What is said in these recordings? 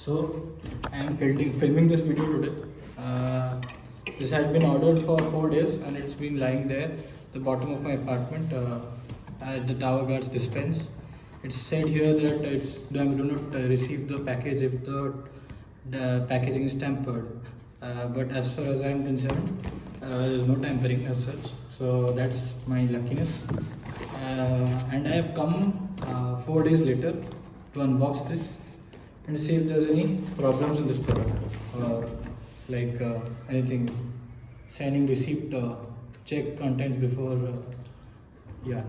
So I am filming this video today. This has been ordered for 4 days and it's been lying there, the bottom of my apartment, at the tower guard's dispense. It's said here that do not receive the package if the packaging is tampered. But as far as I am concerned, there is no tampering as such. So that's my luckiness. And I have come 4 days later to unbox this and see if there's any problems in this product or like anything. Signing receipt, check contents before. Yeah,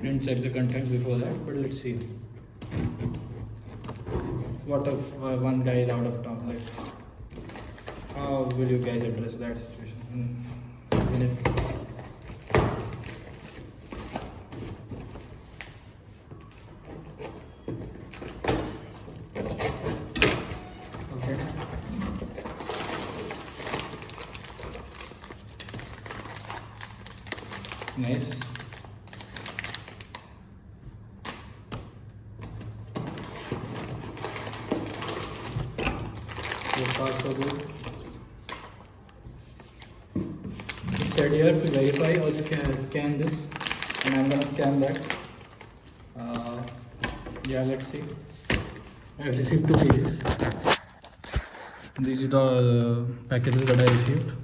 didn't check the contents before that, but let's see. What if one guy is out of town? Like, how will you guys address that situation? Okay. Nice. So far so good. It said here to verify or scan this, and I'm gonna scan that. Yeah, let's see. I have received 2 pages. These are the packages that I received.